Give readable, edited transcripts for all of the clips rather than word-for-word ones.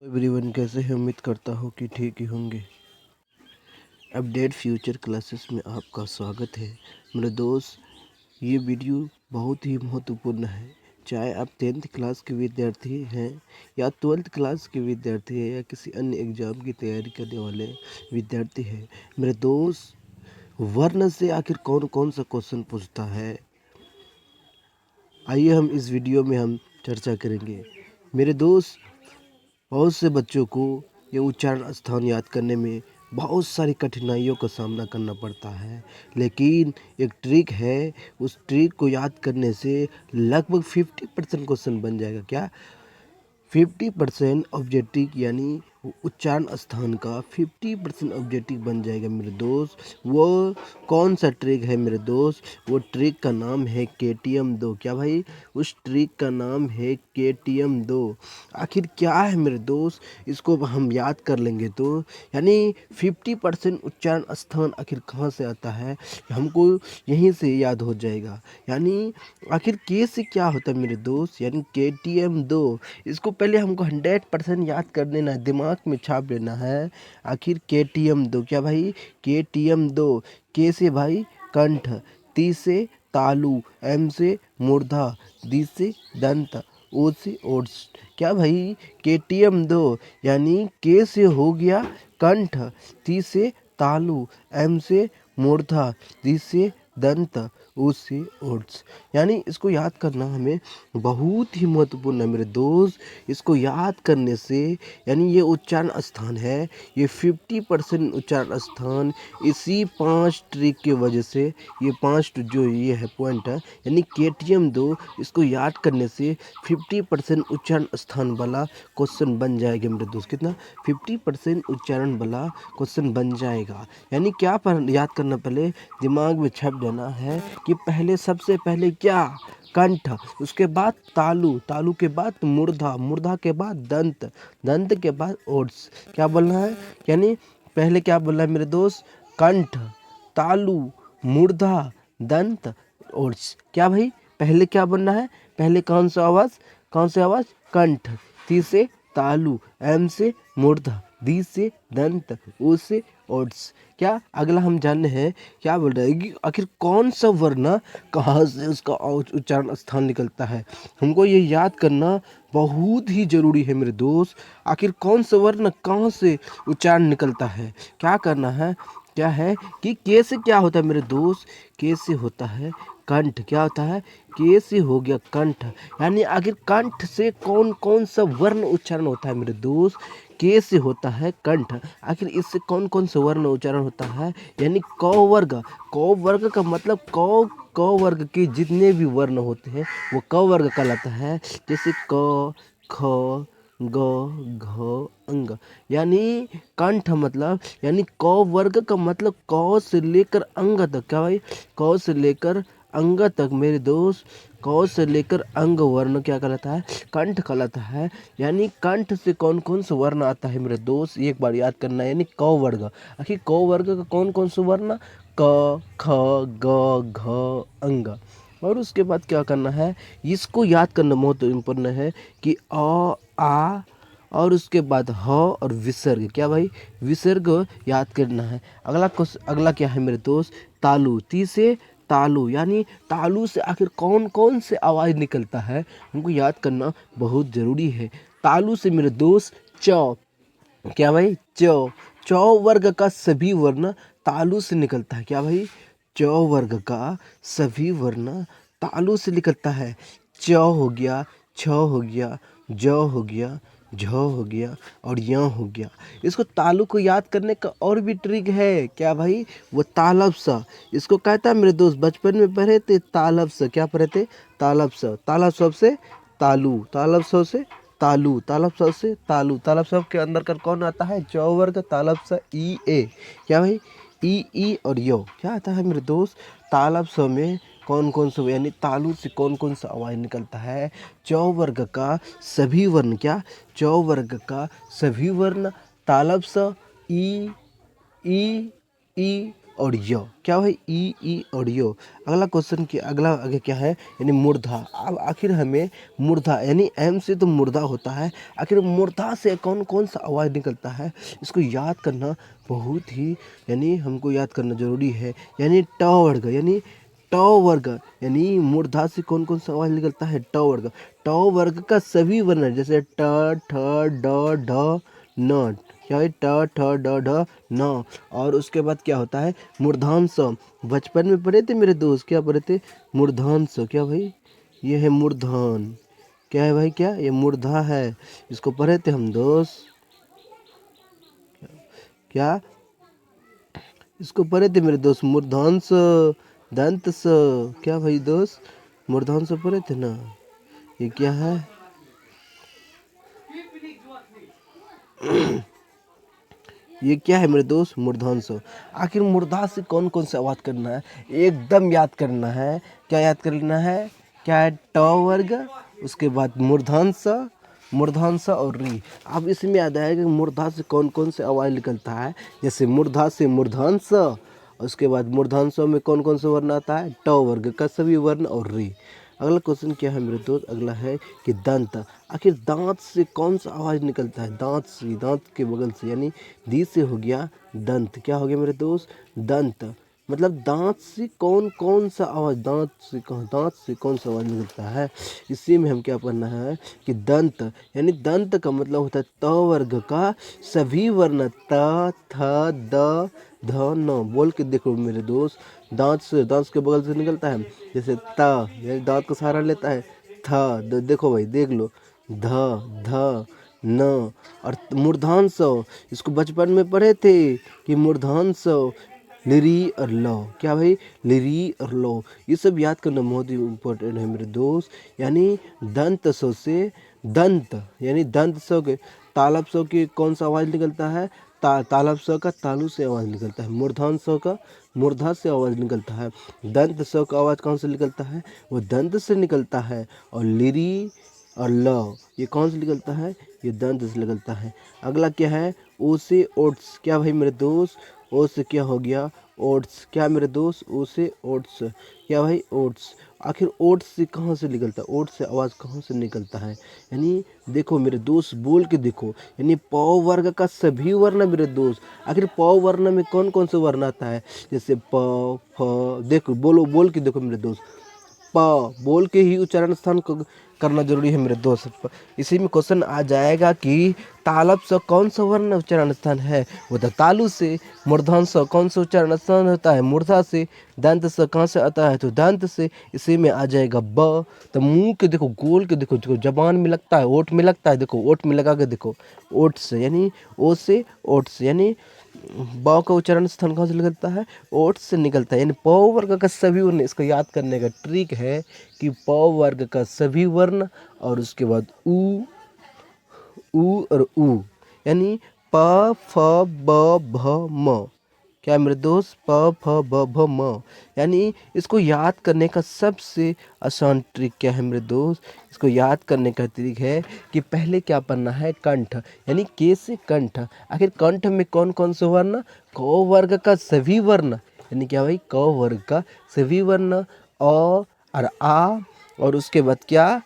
Everyone कैसे हैं। उम्मीद करता हूँ कि ठीक ही होंगे। अपडेट फ्यूचर क्लासेस में आपका स्वागत है मेरे दोस्त। ये वीडियो बहुत ही महत्वपूर्ण है। चाहे आप 10th क्लास के विद्यार्थी हैं या 12th क्लास के विद्यार्थी हैं या किसी अन्य एग्ज़ाम की तैयारी करने वाले विद्यार्थी हैं मेरे दोस्त, वर्ण से आखिर कौन कौन सा क्वेश्चन पूछता है, आइए हम इस वीडियो में हम चर्चा करेंगे मेरे दोस्त। बहुत से बच्चों को ये उच्चारण स्थान याद करने में बहुत सारी कठिनाइयों का सामना करना पड़ता है, लेकिन एक ट्रिक है। उस ट्रिक को याद करने से लगभग 50% क्वेश्चन बन जाएगा। क्या 50% ऑब्जेक्टिव यानी उच्चारण स्थान का 50% ऑब्जेक्टिव बन जाएगा मेरे दोस्त। वो कौन सा ट्रिक है मेरे दोस्त? वो ट्रिक का नाम है KTM 2। क्या भाई? उस ट्रिक का नाम है KTM 2। आखिर क्या है मेरे दोस्त? इसको हम याद कर लेंगे तो यानी 50% उच्चारण स्थान आखिर कहाँ से आता है, हमको यहीं से याद हो जाएगा। यानी आखिर के से क्या होता है मेरे दोस्त? यानी KTM 2। इसको पहले हमको 100% याद कर लेना है, दिमाग में छाप लेना है। आखिर KTM 2 क्या भाई? KTM 2 के से भाई कंठ, ती से तालु, एम से मूर्धा, दी से दंत, ओ से ओट्स। क्या भाई? KTM 2 यानी के से हो गया कंठ, ती से तालु, एम से मूर्धा, दी से दंत, ओ से ओट्स। यानी इसको याद करना हमें बहुत ही महत्वपूर्ण है मेरे दोस्त। इसको याद करने से यानी ये उच्चारण स्थान है, ये 50% उच्चारण स्थान इसी 5 ट्रिक के वजह से, ये 5 जो ये है पॉइंट है, यानी KTM 2 इसको याद करने से 50% उच्चारण स्थान वाला क्वेश्चन बन जाएगा मेरे दोस्त। कितना? 50% उच्चारण वाला क्वेश्चन बन जाएगा। यानी क्या पर याद करना, पहले दिमाग में छप जाना है कि पहले सबसे पहले क्या? कंठ, उसके बाद तालु, तालु के बाद मूर्धा, मूर्धा के बाद दंत, दंत के बाद ओट्स। क्या बोलना है? यानी पहले क्या बोलना है मेरे दोस्त? कंठ, तालु, मूर्धा, दंत, ओट्स। क्या भाई? पहले क्या बनना है? पहले कौन सा आवाज़? कौन सा आवाज़? कंठ, ती से तालु, एम से मूर्धा, दी से दंत, ओ से ओट्स। क्या अगला हम जानने हैं क्या बोल रहे हैं कि आखिर कौन सा वर्ण कहाँ से उसका उच्चारण स्थान निकलता है। हमको ये याद करना बहुत ही ज़रूरी है मेरे दोस्त। आखिर कौन सा वर्ण कहाँ से उच्चारण निकलता है, क्या करना है? क्या है कि के से क्या होता है मेरे दोस्त? के से होता है कंठ। क्या होता है? के से हो गया कंठ। यानी आखिर कंठ से कौन कौन सा वर्ण उच्चारण होता है मेरे दोस्त? के से होता है कंठ। आखिर इससे कौन कौन सा वर्ण उच्चारण होता है? यानी क वर्ग। क वर्ग का मतलब क वर्ग के जितने भी वर्ण होते हैं वो क वर्ग कहलाता है। जैसे क, ख, ग, घ, अंग। यानी कंठ मतलब यानी क वर्ग का मतलब क से लेकर अंग तक। क्या भाई? क से लेकर अंग तक मेरे दोस्त, क से लेकर अंग वर्ण क्या कहलाता है? कंठ कहलाता है। यानी कंठ से कौन कौन सा वर्ण आता है मेरे दोस्त? एक बार याद करना है। यानी क वर्ग। आखिर क वर्ग का कौन कौन सा वर्ण? क, ख, ग, घ, अंग। और उसके बाद क्या करना है? इसको याद करना बहुत इम्पोर्टेंट है कि आ और उसके बाद ह और विसर्ग। क्या भाई? विसर्ग याद करना है। अगला क्या है मेरे दोस्त? तालु, ती से तालु। यानी तालु से आखिर कौन कौन से आवाज़ निकलता है, हमको याद करना बहुत ज़रूरी है। तालु से मेरे दोस्त च। क्या भाई? च। च वर्ग का सभी वर्ण तालु से निकलता है। क्या भाई? च वर्ग का सभी वर्ण तालु से निकलता है। च हो गया, छ हो गया, ज हो गया, झ हो गया और य हो गया। इसको तालु को याद करने का और भी ट्रिक है। क्या भाई? वो तालब सा। इसको कहता है मेरे दोस्त, बचपन में पढ़े थे तालब सा। क्या पढ़े थे? तालब सा। तालब स से तालु, तालब स से तालु, तालब स से तालु। तालब स के अंदर का कौन आता है? च वर्ग, तालब स ई ए। क्या भाई? ई और यो। क्या आता है मेरे दोस्त? तालब स में कौन कौन सा यानी तालु से कौन कौन सा आवाज़ निकलता है? च वर्ग का सभी वर्ण। क्या? च वर्ग का सभी वर्ण तालब स ई ई ई और य। क्या भाई ई और यो। अगला क्वेश्चन की अगला आगे क्या है, यानी मूर्धा। अब आखिर हमें मूर्धा यानी एम से तो मुर्दा होता है, आखिर मूर्धा से कौन कौन सा आवाज़ निकलता है, इसको याद करना बहुत ही यानी हमको याद करना ज़रूरी है। यानी ट वर्ग यानी ट वर्ग यानी मूर्धा से कौन कौन सा आवाज़ निकलता है, ट वर्ग। ट वर्ग का सभी वर्ण जैसे ट ठ ड ढ न, क्या है ट ठ ड ढ न। और उसके बाद क्या होता है मूर्धांश। बचपन में पढ़े थे मेरे दोस्त, क्या पढ़े थे, मूर्धांश। क्या भाई, ये है मूर्धान। क्या है भाई, क्या ये मूर्धा है, इसको पढ़े थे हम दोस्त। क्या इसको पढ़े थे मेरे दोस्त, मूर्धांश दंत स। क्या भाई दोस्त, मूर्धांश पढ़े थे ना। ये क्या है, ये क्या है मेरे दोस्त, मूर्धांश। आखिर मूर्धा से कौन कौन सा आवाज़ करना है, एकदम याद करना है। क्या याद करना है, क्या है ट वर्ग, उसके बाद मूर्धांश, मूर्धांश और री। अब इसमें याद आएगा कि मूर्धा से कौन कौन से आवाज़ निकलता है। जैसे मूर्धा से मूर्धांश, उसके बाद मूर्धांशों में कौन कौन सा वर्ण आता है, ट वर्ग का सभी वर्ण और री। अगला क्वेश्चन क्या है मेरे दोस्त, अगला है कि दंत। आखिर दांत से कौन सा आवाज़ निकलता है, दांत से, दांत के बगल से, यानी दी से हो गया दंत। क्या हो गया मेरे दोस्त, दंत। मतलब दांत से कौन कौन सा आवाज़, दांत से कहाँ, दांत से कौन सा आवाज़ निकलता है। इसी में हम क्या पढ़ना है कि दंत यानी दंत का मतलब होता है त वर्ग का सभी वर्ण, त थ द ध न। बोल के देखो मेरे दोस्त, दांत से, दांत के बगल से निकलता है जैसे त, यानी दांत का सहारा लेता है, थ देखो भाई देख लो, ध ध न। और मूर्धांश, इसको बचपन में पढ़े थे कि मूर्धांश लिरी और लो। क्या भाई, लिरी और लो। ये सब याद करना बहुत ही इम्पोर्टेंट है मेरे दोस्त। यानी दंत सौ से दंत यानी दंत सौ के तालब सौ की कौन सा आवाज़ निकलता है, तालब सौ का तालु से आवाज़ निकलता है। मूर्धांश सौ का मूर्धा से आवाज़ निकलता है। दंत सौ का आवाज़ कौन से निकलता है, वो दंत से निकलता है। और लिरी और ल ये कौन से निकलता है, ये दंत से निकलता है। अगला क्या है, ओ से ओट्स। क्या भाई मेरे दोस्त, ओ से क्या हो गया, ओट्स। क्या मेरे दोस्त, ओ से ओट्स। क्या भाई, ओट्स। आखिर ओट्स से कहाँ से निकलता है, ओट्स से आवाज़ कहाँ से निकलता है। यानी देखो मेरे दोस्त, बोल के देखो, यानी प वर्ग का सभी वर्ण मेरे दोस्त। आखिर प वर्ण में कौन कौन से वर्ण आता है, जैसे प फ। देखो बोलो, बोल के देखो मेरे दोस्त, प बोल के ही उच्चारण स्थान करना जरूरी है मेरे दोस्त। इसी में क्वेश्चन आ जाएगा कि तालब से कौन सा वर्ण उच्चारण स्थान है, वो तो तालु से। मूर्धांश से कौन सा उच्चारण स्थान होता है, मूर्धा से। दंत से कहाँ से आता है, तो दंत से। इसी में आ जाएगा ब। तो मुंह के देखो, गोल के देखो, जो जबान में लगता है, ओठ में लगता है, देखो ओठ में लगा के देखो, ओठ से, यानी ओ से ओठ से। यानी ब का उच्चारण स्थान कहाँ से निकलता है, ओठ से निकलता है। यानी प वर्ग का सभी वर्ण, इसको याद करने का ट्रिक है कि प वर्ग का सभी वर्ण और उसके बाद उ और उ, यानी प फ ब भ म। क्या मेरे दोस्त, प फ ब भ म। यानी इसको याद करने का सबसे आसान ट्रिक क्या है मेरे दोस्त, इसको याद करने का ट्रिक है कि पहले क्या पढ़ना है, कंठ। यानी के से कंठ। आखिर कंठ में कौन कौन से वर्ण, क वर्ग का सभी वर्ण। यानी क्या भाई, क वर्ग का सभी वर्ण, अ और आ, और उसके बाद क्या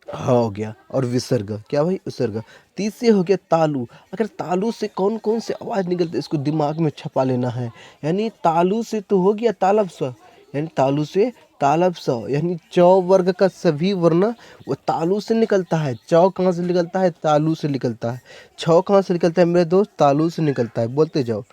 हो गया, और विसर्ग। क्या भाई, विसर्ग। तीसरे हो गया तालु। अगर तालु से कौन कौन से आवाज़ निकलते हैं, इसको दिमाग में छपा लेना है। यानी तालु से तो हो गया तालब स, यानी तालु से तालब स। यानी च वर्ग का सभी वर्ण वो तालु से निकलता है। च कहाँ से निकलता है, तालु से निकलता है। छ कहाँ से निकलता है मेरे दोस्त, तालु से निकलता है। बोलते जाओ,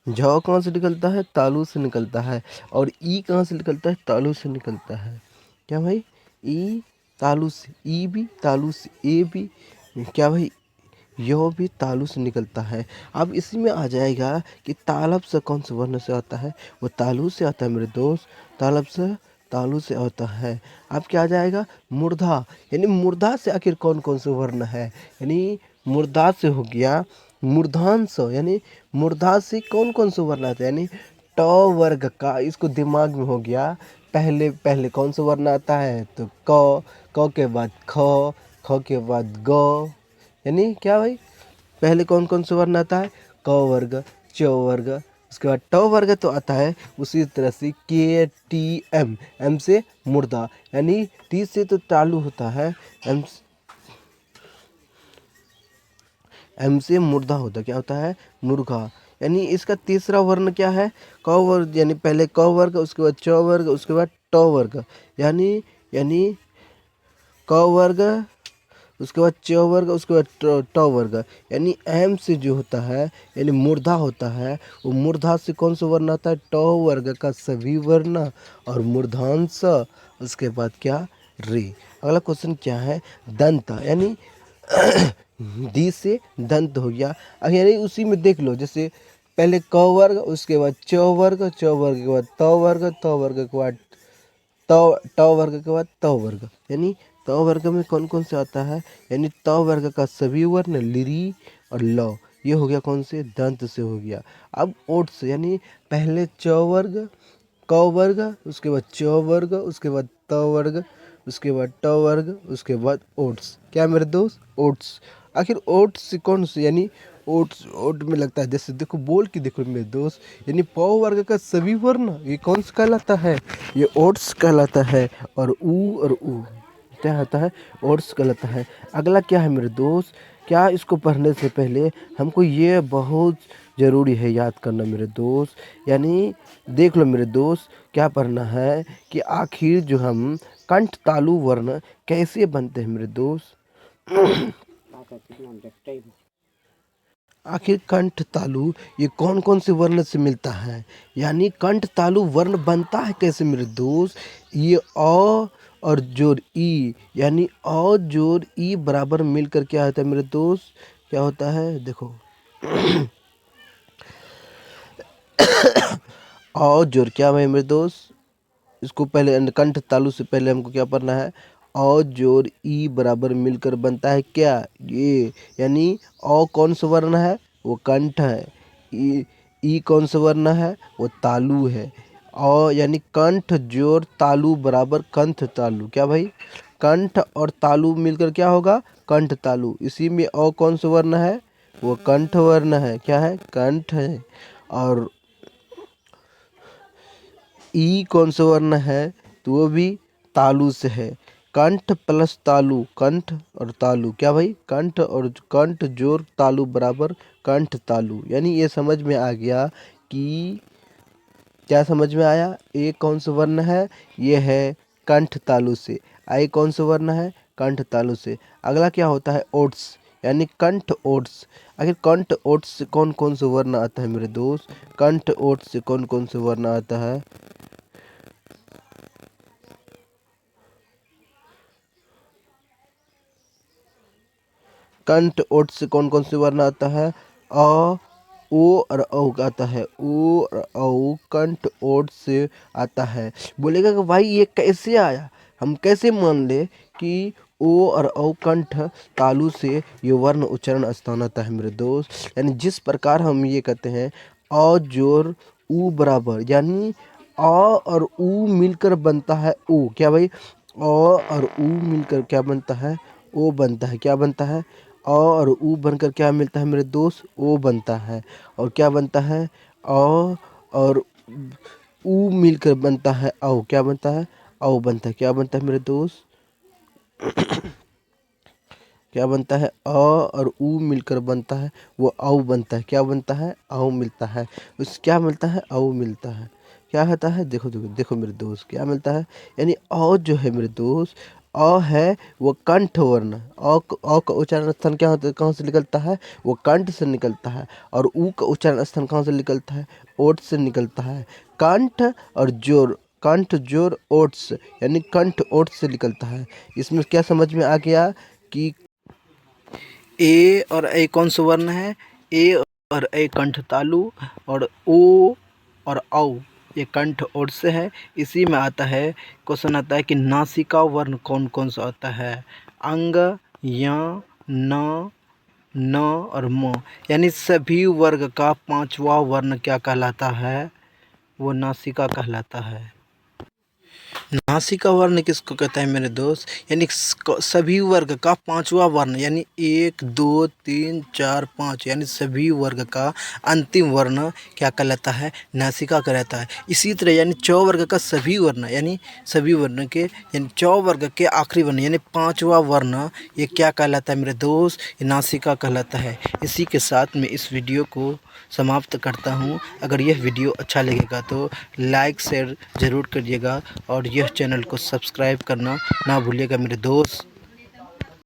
झ कहाँ से निकलता है, तालु से निकलता है। और ई कहाँ से निकलता है, तालु से निकलता है। क्या भाई, ई तालु से, ई भी तालु से, ए भी। क्या भाई, यह भी तालु से निकलता है। अब इसी में आ जाएगा कि तालब से कौन से वर्ण से आता है, वो तालु से आता है मेरे दोस्त। तालब से, तालु से आता है। अब क्या आ जाएगा, मूर्धा। यानी मूर्धा से आखिर कौन कौन से वर्ण है, यानी मूर्धा से हो गया मूर्धांश। यानी मूर्धा से कौन कौन से वर्ण आते हैं, यानी ट वर्ग का, इसको दिमाग में हो गया। पहले पहले कौन सा वर्ण आता है, तो क के बाद ख के बाद ग। यानी क्या भाई, पहले कौन कौन सा वर्ण आता है, क वर्ग, च वर्ग, उसके बाद ट वर्ग तो आता है उसी तरह से के टी एम, एम से मुर्दा, यानी टी से तो तालु होता है, एम से मुर्दा होता है, क्या होता है, मुर्गा। यानी इसका तीसरा वर्ण क्या है, क वर्ग, यानी पहले क वर्ग, उसके बाद च वर्ग, उसके बाद ट वर्ग, यानी यानी क वर्ग, उसके बाद च वर्ग, उसके बाद ट वर्ग, यानी एम से जो होता है यानी मूर्धा होता है, वो मूर्धा से कौन सा वर्ण आता है, ट वर्ग का सभी वर्ण और मूर्धांश, उसके बाद क्या, रे। अगला क्वेश्चन क्या है, दंत, यानी दी से दंत हो गया। अब यानी उसी में देख लो, जैसे पहले क वर्ग, उसके बाद च वर्ग, च वर्ग के बाद त वर्ग, त वर्ग के बाद ट वर्ग के बाद त वर्ग, यानी त वर्ग में कौन कौन से आता है, यानी त वर्ग का सभी वर्ण, लिरी और ल, ये हो गया कौन से, दंत से हो गया। अब ओट्स, यानी पहले च वर्ग, क वर्ग, उसके बाद च वर्ग, उसके बाद त वर्ग, उसके बाद ट वर्ग, उसके बाद ओट्स, क्या मेरे दोस्त, ओट्स। आखिर ओट्स कौन से, यानी ओट्स, ओट में लगता है, जैसे देखो बोल के देखो मेरे दोस्त, यानी प वर्ग का सभी वर्ण, ये कौन सा कहलाता है, ये ओट्स कहलाता है। और ऊ क्या होता है, ओट्स कहलाता है। अगला क्या है मेरे दोस्त, क्या इसको पढ़ने से पहले हमको ये बहुत ज़रूरी है याद करना मेरे दोस्त, यानी देख लो मेरे दोस्त, क्या पढ़ना है कि आखिर जो हम कंठ तालु वर्ण कैसे बनते हैं मेरे दोस्त। आखिर कंठ तालु ये कौन कौन से वर्ण से मिलता है, यानी कंठ तालु वर्ण बनता है कैसे मेरे दोस्त, ये अ और जोड़ ई, यानी अ जोड़ ई बराबर मिलकर क्या होता है मेरे दोस्त, क्या होता है, देखो अ जोड़ क्या है मेरे दोस्त, इसको पहले कंठ तालु से पहले हमको क्या पढ़ना है, अ जोड़ ई बराबर मिलकर बनता है क्या, ये, यानी अ कौन सा वर्ण है, वो कंठ है, ई कौन सा वर्ण है, वो तालु है, अ यानी कंठ जोड़ तालु बराबर कंठ तालु, क्या भाई, कंठ और तालु मिलकर क्या होगा, कंठ तालु। इसी में अ कौन सा वर्ण है, वो कंठ वर्ण है, क्या है, कंठ है। और ई कौन सा वर्ण है, तो वो भी तालु से है, कंठ प्लस तालु, कंठ और तालु, क्या भाई, कंठ और कंठ जोड़ तालु बराबर कंठ तालु। यानी ये समझ में आ गया कि, क्या समझ में आया, ए कौन सा वर्ण है, ये है कंठ तालु से, आई कौन सा वर्ण है, कंठ तालु से। अगला क्या होता है, ओट्स, यानी कंठ ओट्स। आखिर कंठ ओट्स से कौन कौन सा वर्ण आता है मेरे दोस्त, कंठ ओट्स से कौन कौन सा वर्ण आता है, कंठ ओठ से कौन कौन से वर्ण आता है, अ, ओ और औ आता है, ओ और औ कंठ ओठ से आता है। बोलेगा कि भाई ये कैसे आया, हम कैसे मान ले कि ओ और औ कंठ तालु से ये वर्ण उच्चारण स्थान आता है मेरे दोस्त। यानी जिस प्रकार हम ये कहते हैं अ जोर ऊ बराबर, यानी अ और ऊ मिलकर बनता है ओ, क्या भाई, अ और ऊ मिलकर क्या बनता है, ओ बनता है, क्या बनता है, अ और ऊ बनकर क्या मिलता है मेरे दोस्त, ओ बनता है। और क्या बनता है, अ और ऊ मिलकर बनता है औ, क्या बनता है, औ बनता है, क्या बनता है मेरे दोस्त, क्या बनता है, अ और ऊ मिलकर बनता है वो औ बनता है, क्या बनता है, औ मिलता है, उस क्या मिलता है, औ मिलता है, क्या होता है, देखो देखो देखो मेरे दोस्त, क्या मिलता है, यानी अ जो है मेरे दोस्त, अ है वो कंठ वर्ण, अ का उच्चारण स्थान क्या होता है, कहाँ से निकलता है, वो कंठ से निकलता है। और ऊ का उच्चारण स्थान कहाँ से निकलता है, ओठ से निकलता है। कंठ और जोर, कंठ जोर ओट्स, यानी कंठ ओठ से निकलता है। इसमें क्या समझ में आ गया कि ए और ए कौन सा वर्ण है, ए और ए कंठ तालु, और ओ और औ ये कंठ ओठ से है। इसी में आता है, क्वेश्चन आता है कि नासिका वर्ण कौन कौन सा आता है, अंग, य, न, न और म, यानी सभी वर्ग का पांचवा वर्ण क्या कहलाता है, वो नासिका कहलाता है। नासिका वर्ण किसको कहते हैं मेरे दोस्त? यानी सभी वर्ग का पांचवा वर्ण, यानी 1 2 3 4 5, यानी सभी वर्ग का अंतिम वर्ण क्या कहलाता है? नासिका कहलाता है। इसी तरह यानी चौ वर्ग का सभी वर्ण, यानी सभी वर्ण के यानी चौ वर्ग के आखिरी वर्ण यानी पांचवा वर्ण, ये क्या कहलाता है मेरे दोस्त? ये नासिका कहलाता है। इसी के साथ मैं इस वीडियो को समाप्त करता हूँ। अगर यह वीडियो अच्छा लगेगा तो लाइक शेयर ज़रूर करिएगा और यह चैनल को सब्सक्राइब करना ना भूलिएगा मेरे दोस्त।